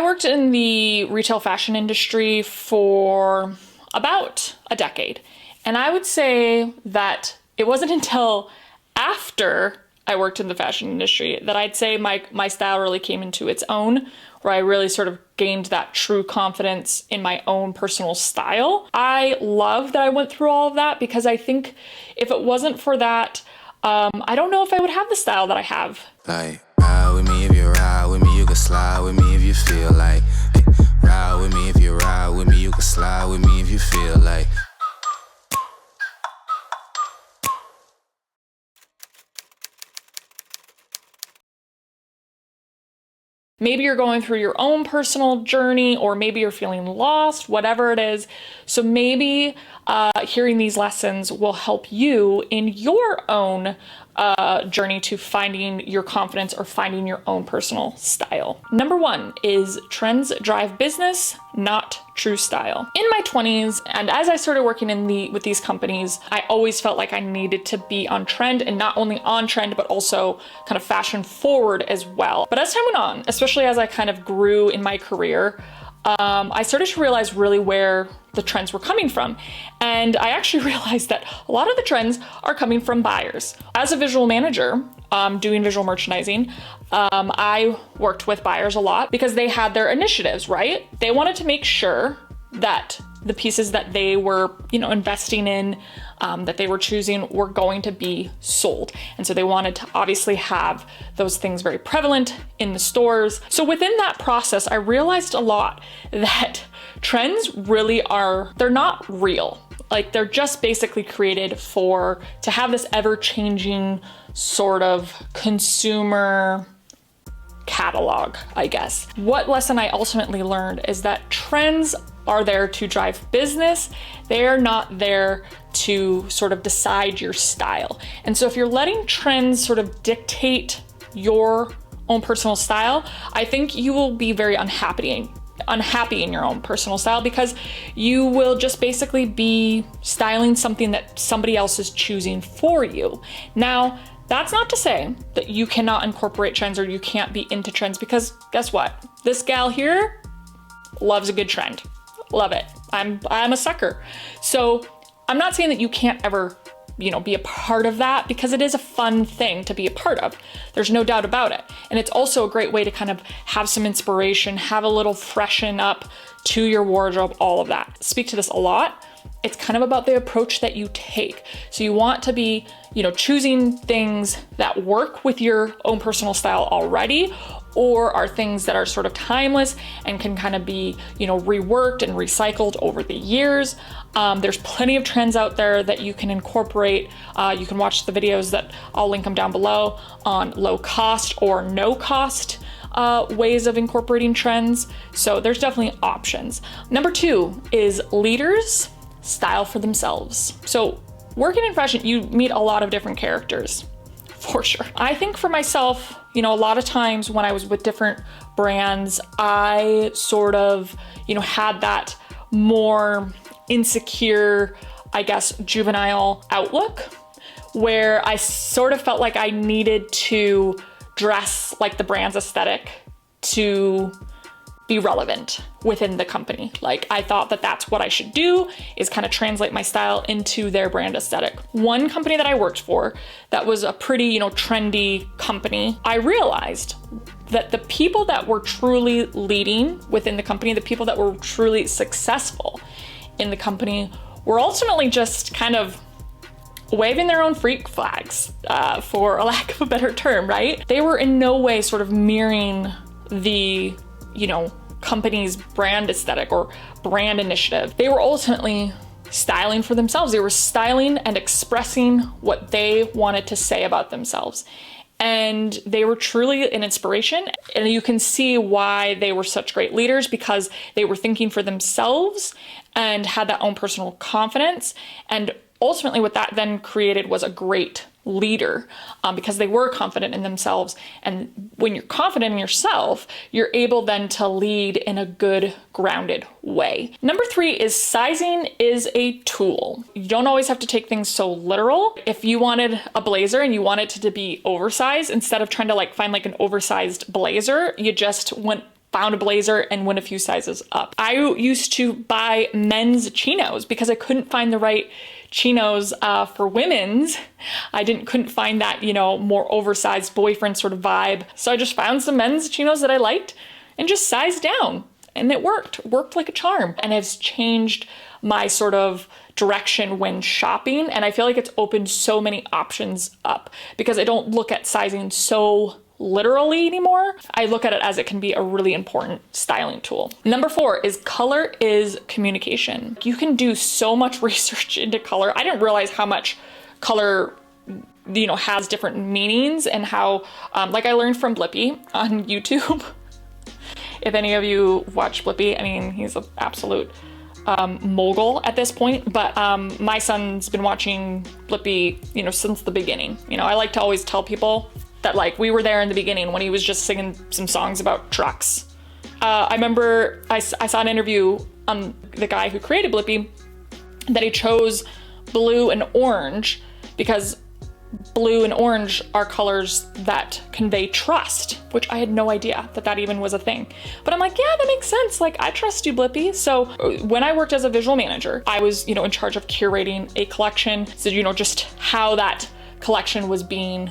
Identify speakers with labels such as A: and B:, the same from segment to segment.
A: I worked in the retail fashion industry for about a decade. And I would say that it wasn't until after I worked in the fashion industry that I'd say my style really came into its own, where I really sort of gained that true confidence in my own personal style. I love that I went through all of that because I think if it wasn't for that, I don't know if I would have the style that I have.
B: Like, ride with me if you ride with me, you can slide with me if you feel like. Hey, ride with me if you ride with me, you can slide with me if you feel like.
A: Maybe you're going through your own personal journey, or maybe you're feeling lost, whatever it is. So maybe hearing these lessons will help you in your own journey to finding your confidence or finding your own personal style. Number one is trends drive business, not true style. In my 20s, and as I started working with these companies, I always felt like I needed to be on trend, and not only on trend, but also kind of fashion forward as well. But as time went on, especially as I kind of grew in my career, I started to realize really where the trends were coming from. And I actually realized that a lot of the trends are coming from buyers. As a visual manager, doing visual merchandising, I worked with buyers a lot because they had their initiatives, right? They wanted to make sure that the pieces that they were, investing in, that they were choosing were going to be sold. And so they wanted to obviously have those things very prevalent in the stores. So within that process, I realized a lot that trends really they're not real. Like, they're just basically created to have this ever-changing sort of consumer catalog, I guess. What lesson I ultimately learned is that trends are there to drive business. They are not there to sort of decide your style. And so if you're letting trends sort of dictate your own personal style, I think you will be very unhappy in your own personal style, because you will just basically be styling something that somebody else is choosing for you. Now, that's not to say that you cannot incorporate trends or you can't be into trends, because guess what? This gal here loves a good trend. Love it. I'm a sucker. So I'm not saying that you can't ever, be a part of that, because it is a fun thing to be a part of. There's no doubt about it. And it's also a great way to kind of have some inspiration, have a little freshen up to your wardrobe, all of that. Speak to this a lot. It's kind of about the approach that you take. So you want to be, choosing things that work with your own personal style already, or are things that are sort of timeless and can kind of be, reworked and recycled over the years. There's plenty of trends out there that you can incorporate. You can watch the videos that I'll link them down below on low cost or no cost ways of incorporating trends. So there's definitely options. Number two is leaders style for themselves. So working in fashion, you meet a lot of different characters, for sure. I think for myself, a lot of times when I was with different brands, I sort of, had that more insecure, I guess, juvenile outlook, where I sort of felt like I needed to dress like the brand's aesthetic to be relevant within the company. Like, I thought that that's what I should do, is kind of translate my style into their brand aesthetic. One company that I worked for that was a pretty, trendy company, I realized that the people that were truly leading within the company, the people that were truly successful in the company, were ultimately just kind of waving their own freak flags, for a lack of a better term, right? They were in no way sort of mirroring the, company's brand aesthetic or brand initiative. They were ultimately styling for themselves. They were styling and expressing what they wanted to say about themselves. And they were truly an inspiration. And you can see why they were such great leaders, because they were thinking for themselves and had that own personal confidence. And ultimately what that then created was a great leader, because they were confident in themselves. And when you're confident in yourself, you're able then to lead in a good, grounded way. Number three is sizing is a tool. You don't always have to take things so literal. If you wanted a blazer and you want it to be oversized, instead of trying to find an oversized blazer, you just went found a blazer and went a few sizes up. I used to buy men's chinos because I couldn't find the right chinos for women's. I couldn't find that, you know, more oversized boyfriend sort of vibe. So I just found some men's chinos that I liked and just sized down, and it worked like a charm, and has changed my sort of direction when shopping. And I feel like it's opened so many options up because I don't look at sizing so literally anymore. I look at it as it can be a really important styling tool. Number 4 is color is communication. You can do so much research into color. I didn't realize how much color, you know, has different meanings, and how, like I learned from Blippi on YouTube. If any of you watch Blippi, I mean, he's an absolute mogul at this point, but my son's been watching Blippi, you know, since the beginning. You know, I like to always tell people that, like, we were there in the beginning when he was just singing some songs about trucks. I remember I saw an interview on the guy who created Blippi that he chose blue and orange because blue and orange are colors that convey trust, which I had no idea that even was a thing. But I'm like, yeah, that makes sense. Like, I trust you, Blippi. So when I worked as a visual manager, I was, you know, in charge of curating a collection. So, you know, just how that collection was being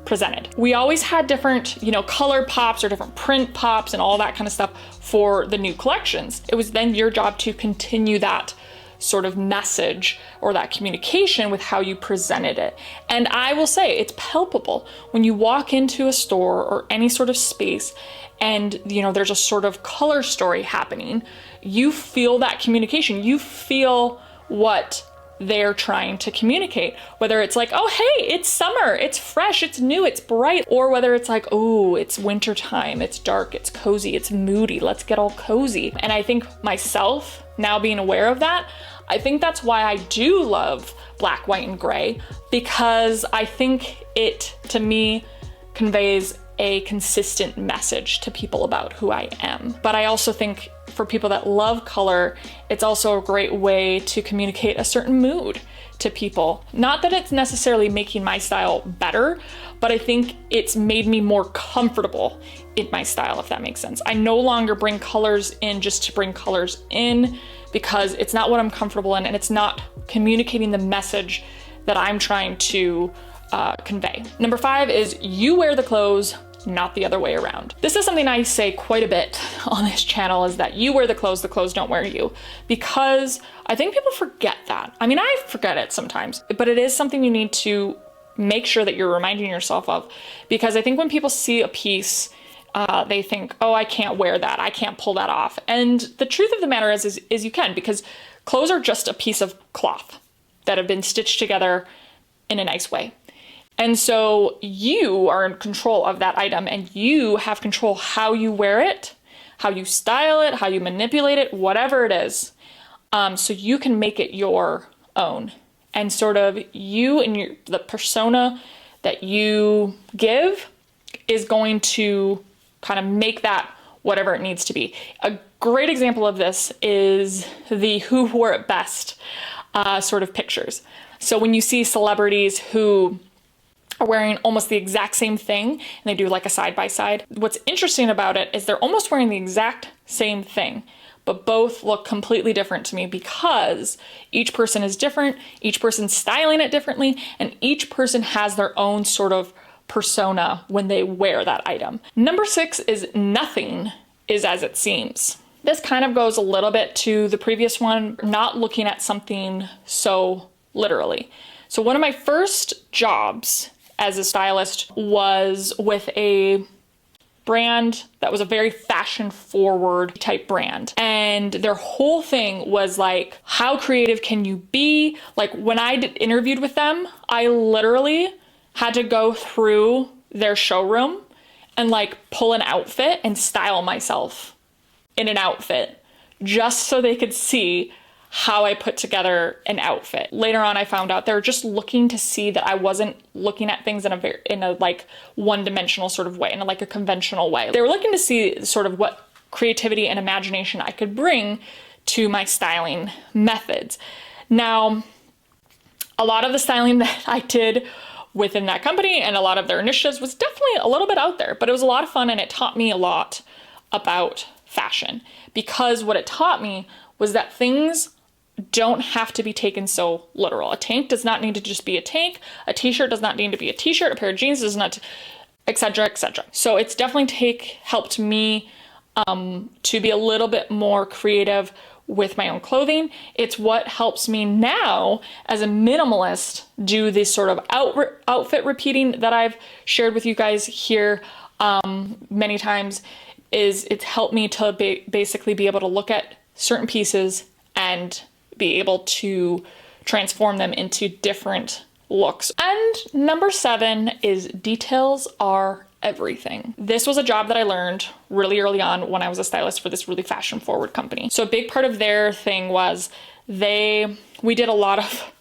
A: presented. We always had different, you know, color pops or different print pops and all that kind of stuff for the new collections. It was then your job to continue that sort of message or that communication with how you presented it. And I will say it's palpable when you walk into a store or any sort of space and, you know, there's a sort of color story happening. You feel that communication. You feel what they're trying to communicate, whether it's like, oh, hey, it's summer, it's fresh, it's new, it's bright, or whether it's like, oh, it's winter time, it's dark, it's cozy, it's moody, let's get all cozy. And I think myself, now being aware of that, I think that's why I do love black, white, and gray, because I think it, to me, conveys a consistent message to people about who I am. But I also think for people that love color, it's also a great way to communicate a certain mood to people. Not that it's necessarily making my style better, but I think it's made me more comfortable in my style, if that makes sense. I no longer bring colors in just to bring colors in, because it's not what I'm comfortable in, and it's not communicating the message that I'm trying to convey. Number 5 is you wear the clothes, not the other way around. This is something I say quite a bit on this channel, is that you wear the clothes don't wear you, because I think people forget that. I mean, I forget it sometimes, but it is something you need to make sure that you're reminding yourself of, because I think when people see a piece, they think, oh, I can't wear that, I can't pull that off. And the truth of the matter is you can, because clothes are just a piece of cloth that have been stitched together in a nice way. And so you are in control of that item, and you have control how you wear it, how you style it, how you manipulate it, whatever it is. So you can make it your own, and sort of you and the persona that you give is going to kind of make that whatever it needs to be. A great example of this is the who wore it best sort of pictures. So when you see celebrities who are wearing almost the exact same thing, and they do like a side by side, what's interesting about it is they're almost wearing the exact same thing, but both look completely different to me, because each person is different, each person's styling it differently, and each person has their own sort of persona when they wear that item. Number 6 is nothing is as it seems. This kind of goes a little bit to the previous one, not looking at something so literally. So one of my first jobs as a stylist was with a brand that was a very fashion forward type brand. And their whole thing was like, how creative can you be? Like, when I interviewed with them, I literally had to go through their showroom and like pull an outfit and style myself in an outfit just so they could see how I put together an outfit. Later on, I found out they were just looking to see that I wasn't looking at things in a like one-dimensional sort of way, in a, like a conventional way. They were looking to see sort of what creativity and imagination I could bring to my styling methods. Now, a lot of the styling that I did within that company and a lot of their initiatives was definitely a little bit out there, but it was a lot of fun, and it taught me a lot about fashion, because what it taught me was that things don't have to be taken so literal. A tank does not need to just be a tank. A t-shirt does not need to be a t-shirt. A pair of jeans does not, etc., etc. So it's definitely helped me to be a little bit more creative with my own clothing. It's what helps me now as a minimalist do this sort of outfit repeating that I've shared with you guys here many times. It's helped me to basically be able to look at certain pieces and be able to transform them into different looks. And number 7 is details are everything. This was a job that I learned really early on when I was a stylist for this really fashion forward company. So a big part of their thing was we did a lot of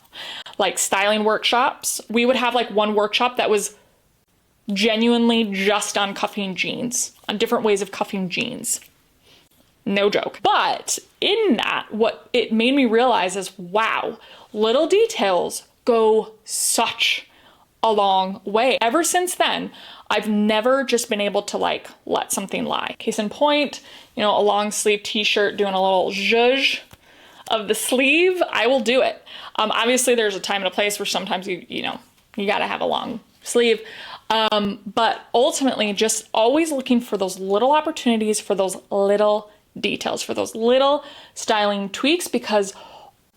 A: like styling workshops. We would have like one workshop that was genuinely just on cuffing jeans, on different ways of cuffing jeans. No joke. But in that, what it made me realize is, wow, little details go such a long way. Ever since then, I've never just been able to like let something lie. Case in point, a long sleeve t-shirt doing a little zhuzh of the sleeve, I will do it. Obviously there's a time and a place where sometimes you gotta have a long sleeve. But ultimately just always looking for those little opportunities, for those little details, for those little styling tweaks, because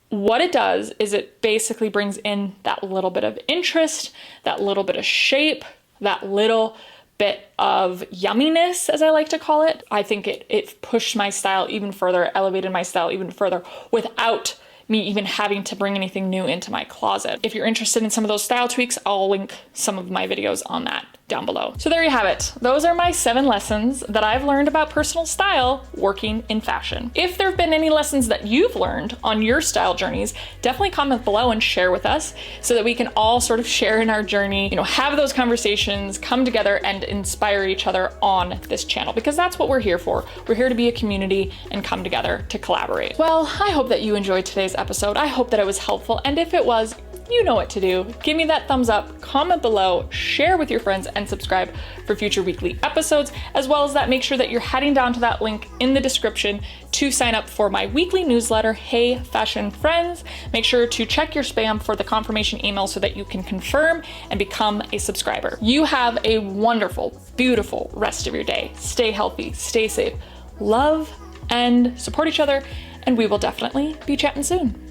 A: what it does is it basically brings in that little bit of interest, that little bit of shape, that little bit of yumminess, as I like to call it. I think it pushed my style even further, elevated my style even further without me even having to bring anything new into my closet. If you're interested in some of those style tweaks, I'll link some of my videos on that down below. So there you have it. Those are my 7 lessons that I've learned about personal style working in fashion. If there have been any lessons that you've learned on your style journeys, definitely comment below and share with us so that we can all sort of share in our journey, have those conversations, come together and inspire each other on this channel, because that's what we're here for. We're here to be a community and come together to collaborate. Well, I hope that you enjoyed today's episode. I hope that it was helpful, and if it was, you know what to do. Give me that thumbs up, comment below, share with your friends, and subscribe for future weekly episodes. As well as that, make sure that you're heading down to that link in the description to sign up for my weekly newsletter, Hey Fashion Friends. Make sure to check your spam for the confirmation email so that you can confirm and become a subscriber. You have a wonderful, beautiful rest of your day. Stay healthy, stay safe, love, and support each other, and we will definitely be chatting soon.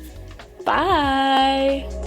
A: Bye.